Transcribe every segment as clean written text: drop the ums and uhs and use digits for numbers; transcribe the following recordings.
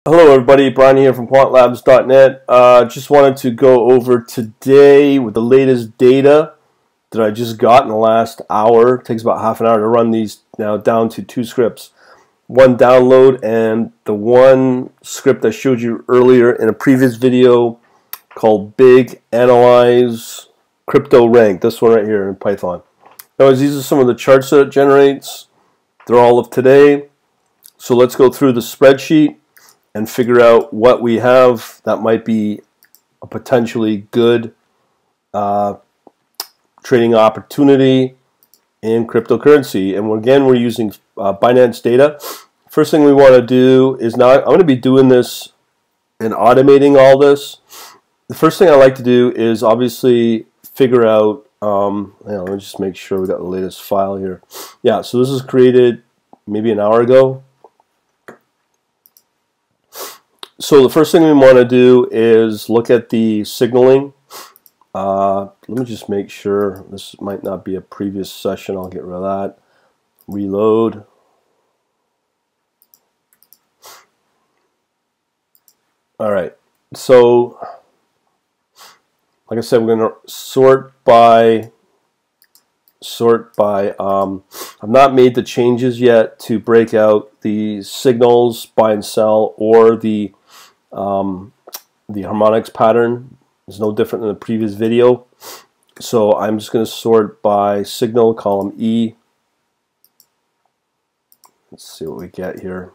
Hello everybody, Brian here from quantlabs.net. Just wanted to go over today with the latest data that I just got in the last hour. It takes about half an hour to run these now down to two scripts. One download and the one script I showed you earlier in a previous video called Big Analyze Crypto Rank. This one right here in Python. Anyways, these are some of the charts that it generates. They're all of today. So let's go through the spreadsheet and figure out what we have that might be a potentially good trading opportunity in cryptocurrency. And again, we're using Binance data. First thing we want to do is now, I'm going to be doing this and automating all this. The first thing I like to do is obviously figure out, let me just make sure we got the latest file here. Yeah, so this was created maybe an hour ago. So the first thing we want to do is look at the signaling. Let me just make sure this might not be a previous session. I'll get rid of that. Reload. All right. So, like I said, we're going to sort by. I've not made the changes yet to break out the signals, buy and sell, or the harmonics pattern. Is no different than the previous video. So I'm just going to sort by signal, column E. Let's see what we get here.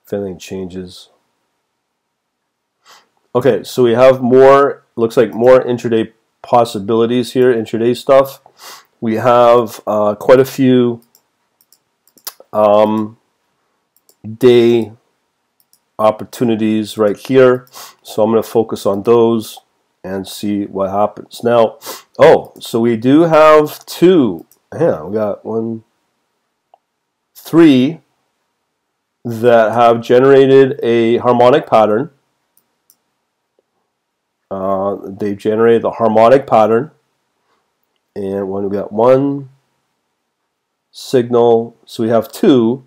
If anything changes. Okay, so we have more, looks like more intraday possibilities here, intraday stuff. We have quite a few day opportunities right here, so I'm going to focus on those and see what happens. Now, so we do have two. Yeah, we got three that have generated a harmonic pattern. They've generated the harmonic pattern, and when we got one signal, so we have two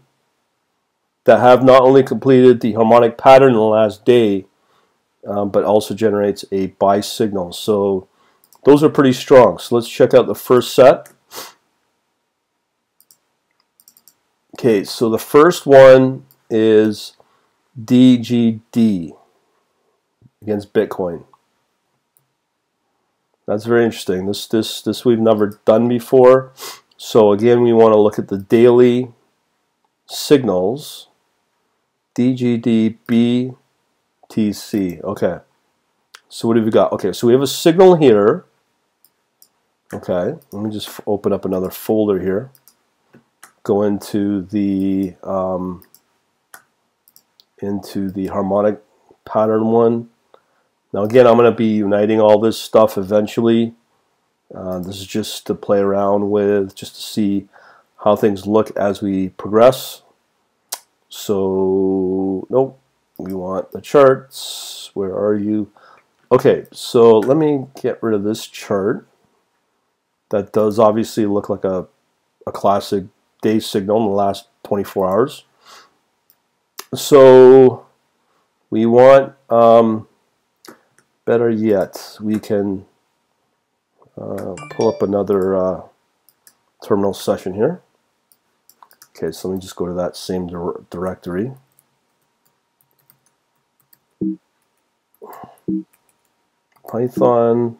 that have not only completed the harmonic pattern in the last day, but also generates a buy signal. So those are pretty strong. So let's check out the first set. Okay, so the first one is DGD against Bitcoin. That's very interesting. This we've never done before. So again, we want to look at the daily signals. DGD BTC. Okay. So what have we got? Okay, so we have a signal here. Okay, let me just open up another folder here. Go into the harmonic pattern one. Now again, I'm going to be uniting all this stuff eventually. This is just to play around with, just to see how things look as we progress. So, nope, we want the charts. Where are you? Okay, so let me get rid of this chart. That does obviously look like a classic day signal in the last 24 hours. So, we want, better yet, we can pull up another terminal session here. Okay, so let me just go to that same directory. Python,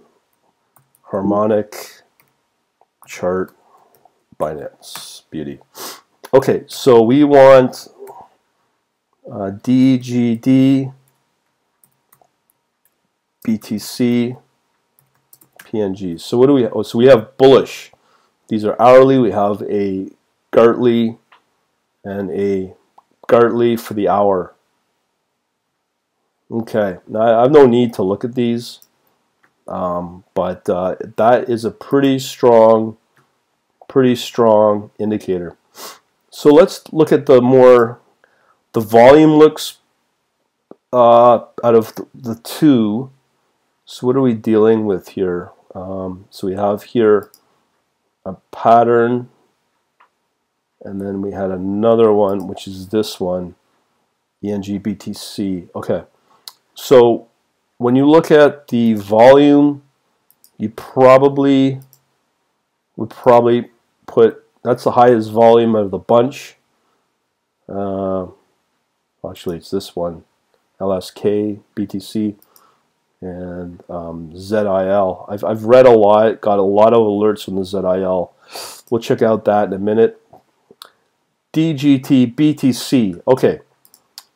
harmonic, chart, Binance, beauty. Okay, so we want DGD, BTC, PNG. So what do we have? Oh, so we have bullish. These are hourly. We have a Gartley and a Gartley for the hour. Okay, now I have no need to look at these, but that is a pretty strong indicator. So let's look at the volume looks out of the two. So what are we dealing with here? So we have here a pattern, and then we had another one, which is this one. ENG-BTC. Okay, so when you look at the volume, you would probably put, that's the highest volume of the bunch. Actually, it's this one, LSK, BTC, and ZIL. I've read a lot, got a lot of alerts from the ZIL. We'll check out that in a minute. DGT, BTC. Okay,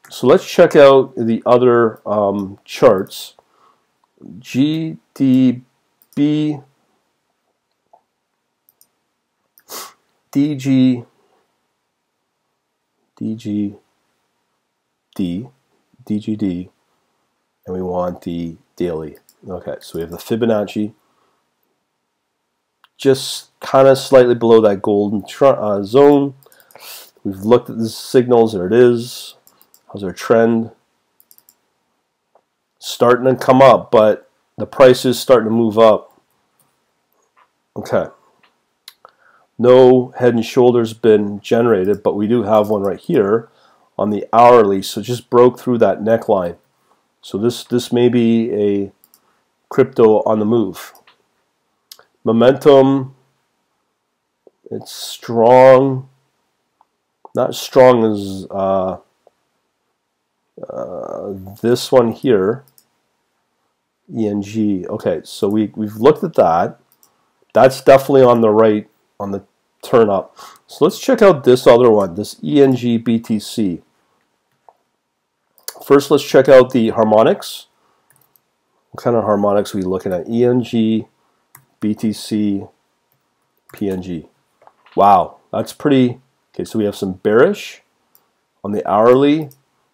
so let's check out the other charts. GDB, DGD, DGD, and we want the daily. Okay, so we have the Fibonacci, just kind of slightly below that golden zone. We've looked at the signals, there it is. How's our trend? Starting to come up, but the price is starting to move up. Okay. No head and shoulders been generated, but we do have one right here on the hourly. So just broke through that neckline. So this may be a crypto on the move. Momentum, it's strong. Not as strong as this one here, ENG. Okay, so we've looked at that. That's definitely on the right, on the turn up. So let's check out this other one, this ENG BTC. First, let's check out the harmonics. What kind of harmonics are we looking at? ENG, BTC, PNG. Wow, that's pretty. Okay, so we have some bearish on the hourly.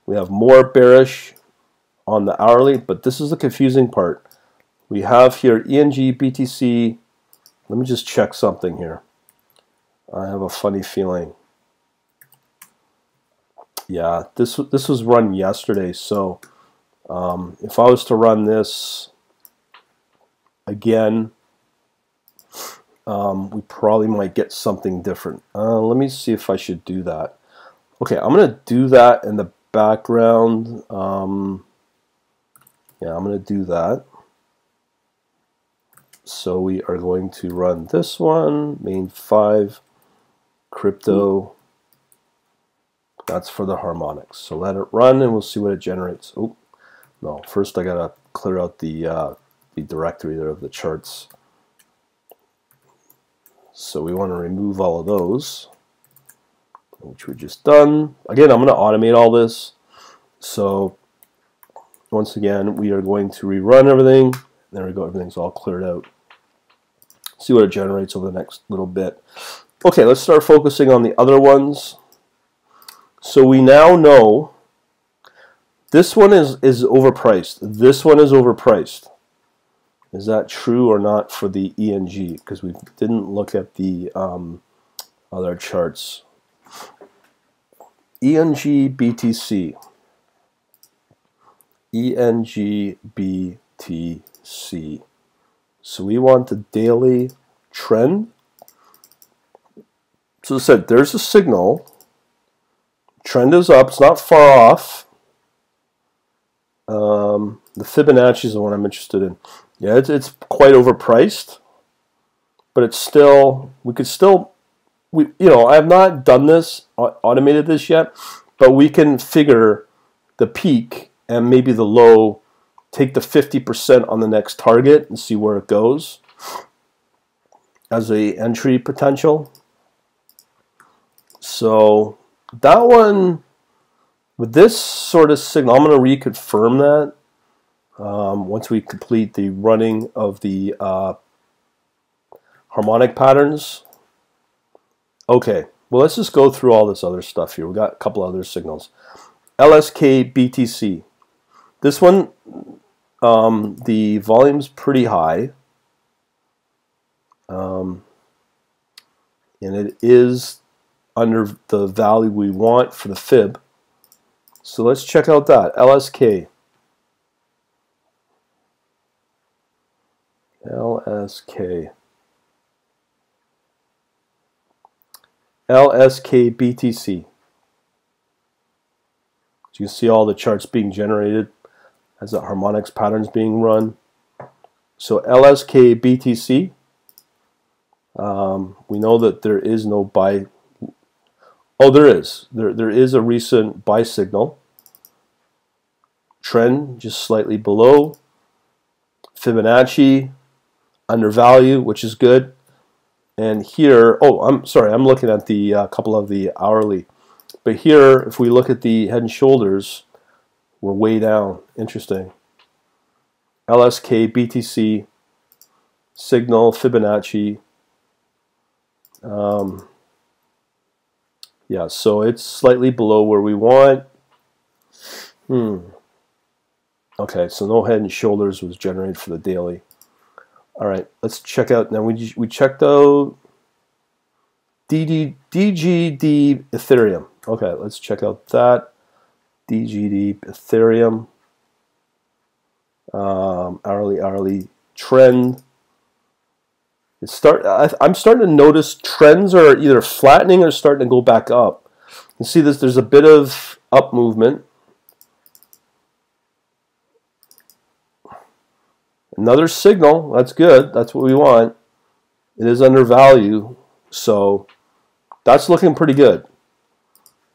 We have more bearish on the hourly, but this is the confusing part. We have here ENG, BTC. Let me just check something here. I have a funny feeling. Yeah, this was run yesterday, so if I was to run this again, we probably might get something different. Let me see if I should do that. Okay, I'm going to do that in the background. Yeah, I'm going to do that. So we are going to run this one, main 5, crypto. That's for the harmonics. So let it run and we'll see what it generates. Oh, no, first I got to clear out the directory there of the charts. So we want to remove all of those, which we just done. Again, I'm going to automate all this. So once again, we are going to rerun everything. There we go, everything's all cleared out. See what it generates over the next little bit. Okay, let's start focusing on the other ones. So we now know this one is overpriced. This one is overpriced. Is that true or not for the ENG? Because we didn't look at the other charts. ENG BTC. ENG BTC. So we want the daily trend. So as I said, there's a signal. Trend is up. It's not far off. The Fibonacci is the one I'm interested in. Yeah, it's quite overpriced, but it's still, we could still, you know, I have not done this, automated this yet, but we can figure the peak and maybe the low, take the 50% on the next target and see where it goes as a entry potential. So that one, with this sort of signal, I'm going to reconfirm that once we complete the running of the harmonic patterns. Okay, well, let's just go through all this other stuff here. We got a couple other signals. LSK BTC. This one, the volume's pretty high, and it is under the value we want for the fib. So let's check out that LSK. LSK BTC. So you can see all the charts being generated as the harmonics patterns being run. So LSK BTC, we know that there is no buy. Oh, there is. There is a recent buy signal. Trend just slightly below. Fibonacci undervalue, which is good. And here, oh, I'm sorry, I'm looking at the couple of the hourly. But here, if we look at the head and shoulders, we're way down. Interesting. LSK, BTC, signal, Fibonacci. Yeah, so it's slightly below where we want. Okay, so no head and shoulders was generated for the daily. All right, let's check out. Now we checked out DGD Ethereum. Okay, let's check out that. DGD Ethereum. Hourly trend. I'm starting to notice trends are either flattening or starting to go back up. You see this, there's a bit of up movement. Another signal, that's good, that's what we want. It is undervalued, so that's looking pretty good.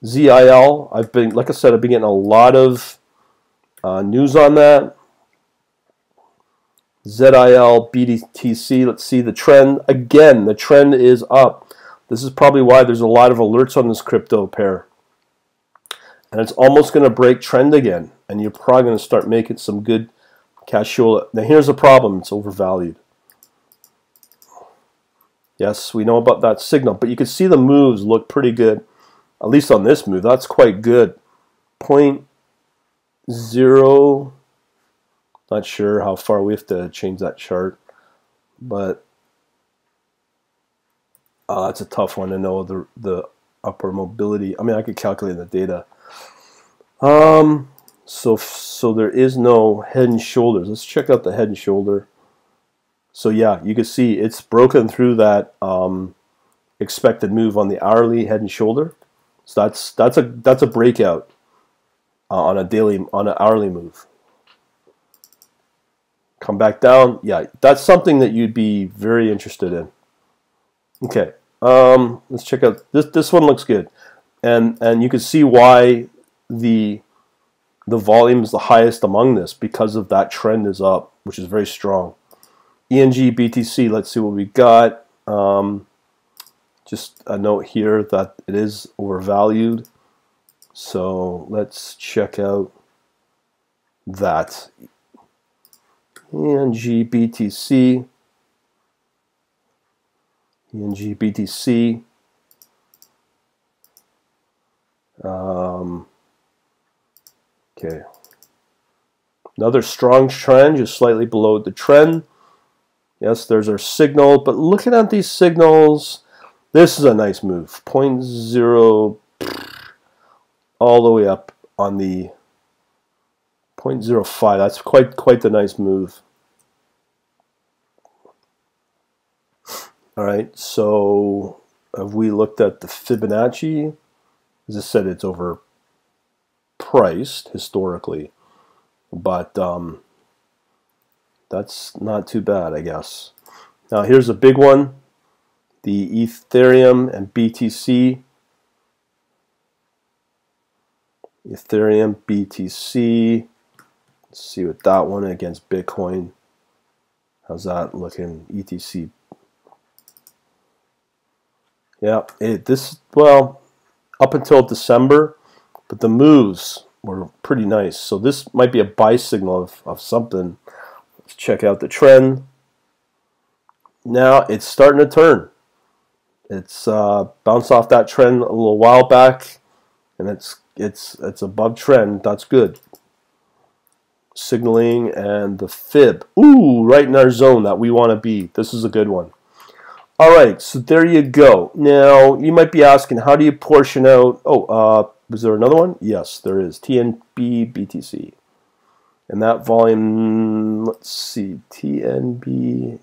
ZIL, like I said, I've been getting a lot of news on that. ZIL, BTC, let's see the trend. Again, the trend is up. This is probably why there's a lot of alerts on this crypto pair. And it's almost going to break trend again. And you're probably going to start making some good cashola. Now here's the problem, it's overvalued. Yes, we know about that signal, but you can see the moves look pretty good. At least on this move, that's quite good. 0.0, not sure how far we have to change that chart, but that's a tough one to know the upper mobility. I mean, I could calculate the data. So there is no head and shoulders. Let's check out the head and shoulder. So yeah, you can see it's broken through that expected move on the hourly head and shoulder. So that's a breakout on an hourly move. Come back down. Yeah, that's something that you'd be very interested in. Okay, let's check out this. This one looks good, and you can see why the volume is the highest among this, because of that trend is up, which is very strong. ENG BTC. Let's see what we got. Just a note here that it is overvalued. So let's check out that. ENG BTC. ENG BTC. Okay. Another strong trend, just slightly below the trend. Yes, there's our signal, but looking at these signals, this is a nice move. 0.0 all the way up on the 0.05. That's quite the nice move. All right, so have we looked at the Fibonacci? As I said, it's overpriced historically, but that's not too bad, I guess. Now here's a big one, the Ethereum and BTC. Ethereum, BTC. Let's see what that one against Bitcoin. How's that looking? ETC. Yeah, well, up until December, but the moves were pretty nice. So this might be a buy signal of something. Let's check out the trend. Now it's starting to turn. It's bounced off that trend a little while back, and it's above trend. That's good. Signaling and the fib. Ooh, right in our zone that we want to be. This is a good one. All right, so there you go. Now, you might be asking, how do you portion out? Oh, was there another one? Yes, there is. TNB BTC. And that volume, let's see, TNB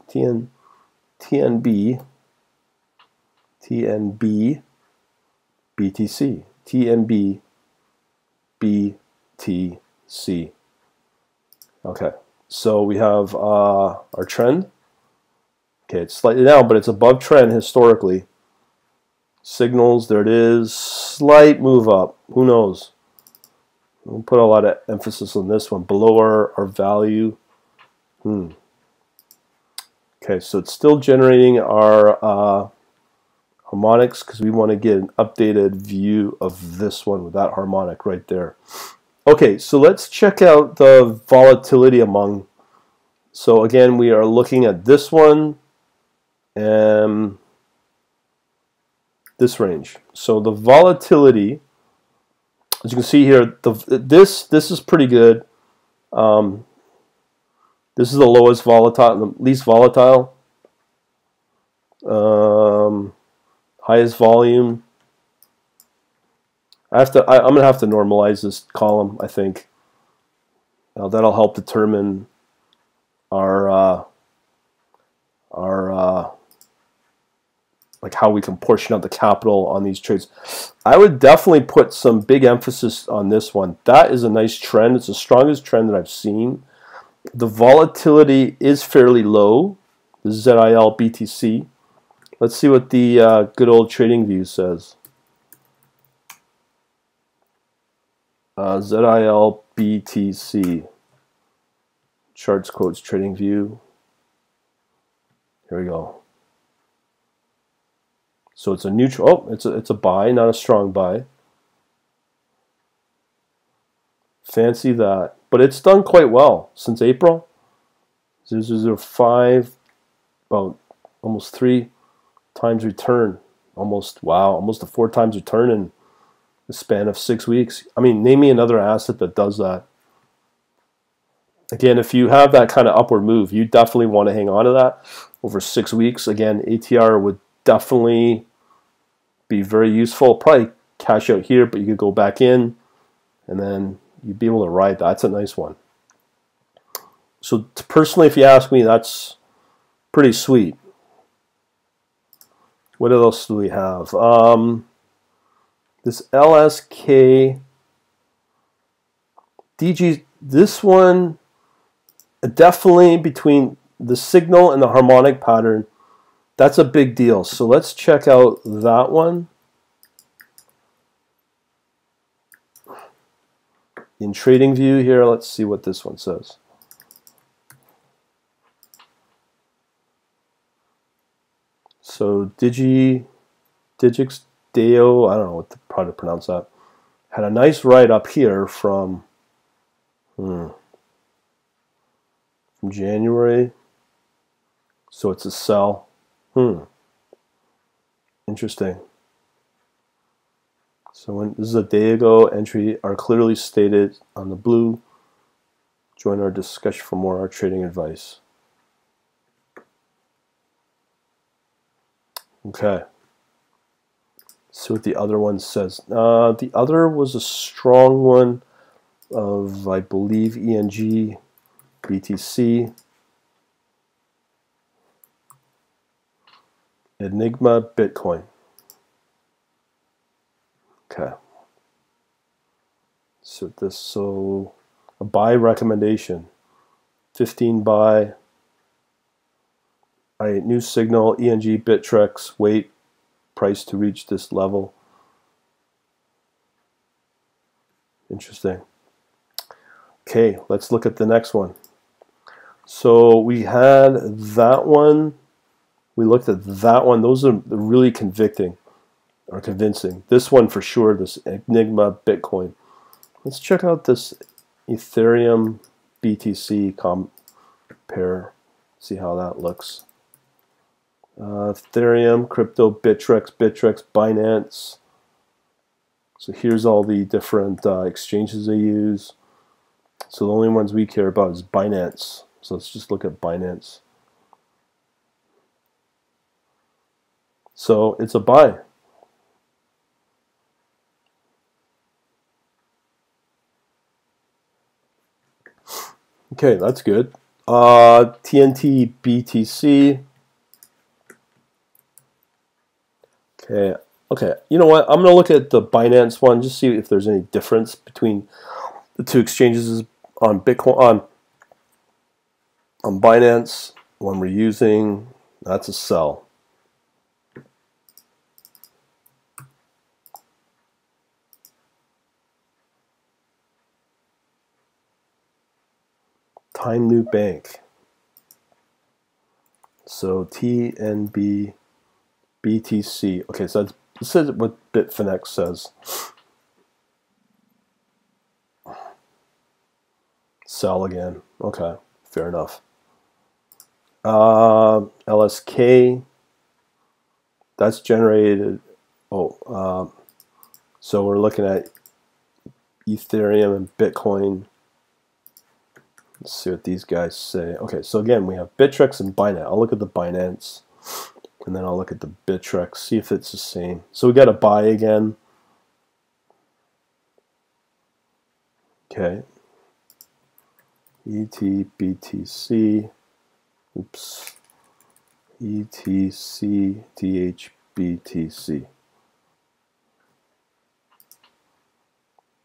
BTC. TNB BTC. Okay, so we have our trend. Okay, it's slightly down, but it's above trend historically. Signals, there it is. Slight move up. Who knows? We'll put a lot of emphasis on this one. Below our value. Okay, so it's still generating our harmonics because we want to get an updated view of this one with that harmonic right there. Okay, so let's check out the volatility among. So again, we are looking at this one and this range. So the volatility, as you can see here, this is pretty good. This is the lowest volatile, the least volatile. Highest volume. I'm gonna have to normalize this column, I think. That'll help determine our like how we can portion out the capital on these trades. I would definitely put some big emphasis on this one. That is a nice trend. It's the strongest trend that I've seen. The volatility is fairly low. The ZIL BTC. Let's see what the good old trading view says. ZIL BTC. Charts, quotes, trading view. Here we go. So it's a neutral. Oh, it's a buy, not a strong buy. Fancy that. But it's done quite well since April. 0.005, about almost 3 times return. Almost, wow, almost a 4 times return in the span of 6 weeks. I mean, name me another asset that does that. Again, if you have that kind of upward move, you definitely want to hang on to that over 6 weeks. Again, ATR would definitely be very useful. Probably cash out here, but you could go back in and then you'd be able to ride that. That's a nice one. So personally, if you ask me, that's pretty sweet. What else do we have? This LSK DG, this one definitely between the signal and the harmonic pattern, that's a big deal. So let's check out that one. In trading view here, let's see what this one says. So Digix Deo, I don't know how to pronounce that, had a nice ride up here from January. So it's a sell. Interesting. So when this is a day ago, entry are clearly stated on the blue. Join our discussion for more our trading advice. Okay. See what the other one says. The other was a strong one of, I believe, ENG, BTC, Enigma, Bitcoin. Okay. So a buy recommendation. 15 buy. New signal, ENG, Bittrex, wait, price to reach this level. Interesting. Okay, let's look at the next one. So we had that one. We looked at that one. Those are really convicting or convincing. This one for sure, this Enigma Bitcoin. Let's check out this Ethereum BTC compare. See how that looks. Ethereum, crypto, Bittrex, Binance. So here's all the different exchanges they use. So the only ones we care about is Binance. So let's just look at Binance. So it's a buy. Okay, that's good. TNT BTC. Okay, you know what? I'm going to look at the Binance one, just see if there's any difference between the two exchanges is on Bitcoin on Binance. One we're using, that's a sell. Time New Bank. So TNB BTC. Okay, so this is what Bitfinex says. Sell again. Okay, fair enough. LSK. That's generated. So we're looking at Ethereum and Bitcoin. Let's see what these guys say. Okay, so again, we have Bittrex and Binance. I'll look at the Binance, and then I'll look at the Bittrex, see if it's the same. So we got a buy again. Okay. ETBTC. Oops. ETCTHBTC.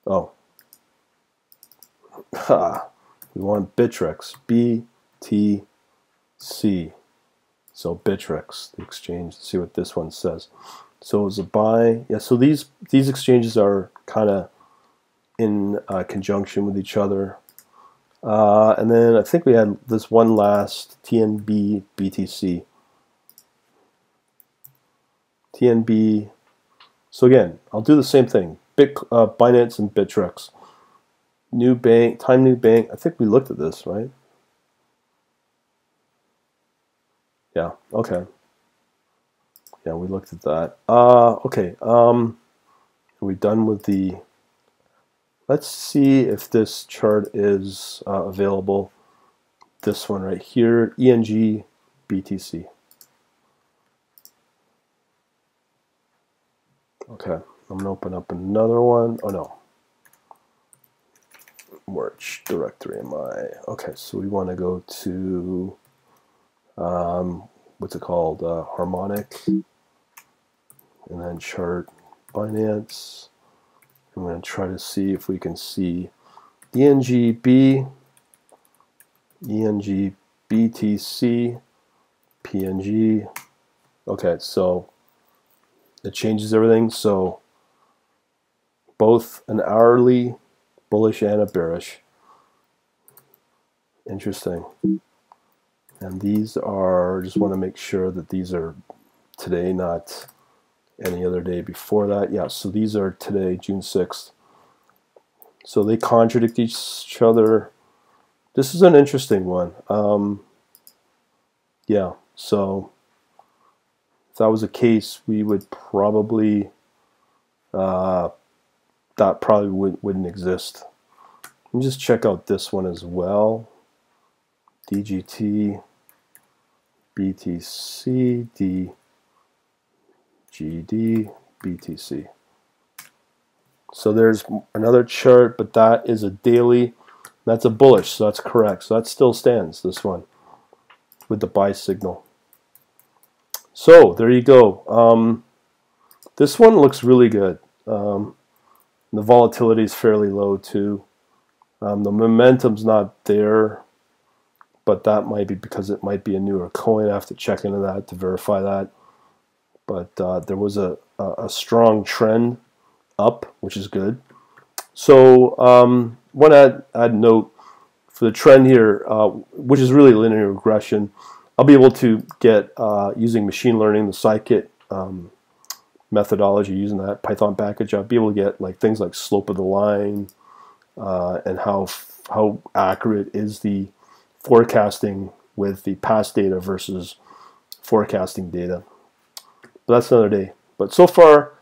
Oh. Ha. We want Bittrex. BTC. So Bittrex, the exchange. Let's see what this one says. So it's a buy. Yeah, so these exchanges are kind of in conjunction with each other. And then I think we had this one last, TNB BTC. TNB. So again, I'll do the same thing. Binance and Bittrex. New Bank, Time New Bank. I think we looked at this, right? Yeah, okay. Yeah, we looked at that. Okay, are we done with the... Let's see if this chart is available. This one right here, ENG BTC. Okay, I'm gonna open up another one. Oh no. Which directory am I? Okay, so we want to go to what's it called? Harmonic, and then chart Binance. I'm going to try to see if we can see ENGB, ENG BTC, PNG. Okay, so it changes everything. So both an hourly bullish and a bearish. Interesting. And these are, just want to make sure that these are today, not any other day before that. Yeah, so these are today, June 6th. So they contradict each other. This is an interesting one. Yeah, so if that was the case, we would probably, that probably wouldn't exist. Let me just check out this one as well. DGT, BTC, DGD, BTC. So there's another chart, but that is a daily. That's a bullish, so that's correct. So that still stands, this one, with the buy signal. So there you go. This one looks really good. The volatility is fairly low too. The momentum's not there, but that might be because it might be a newer coin. I have to check into that to verify that. But there was a strong trend up, which is good. So one add note for the trend here, which is really linear regression. I'll be able to get, using machine learning, the scikit methodology, using that Python package, I'll be able to get like things like slope of the line and how accurate is the forecasting with the past data versus forecasting data. But that's another day. But so far,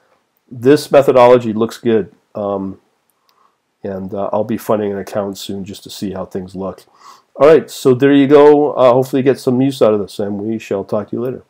this methodology looks good. And I'll be funding an account soon just to see how things look. All right, so there you go. Hopefully you get some use out of this, and we shall talk to you later.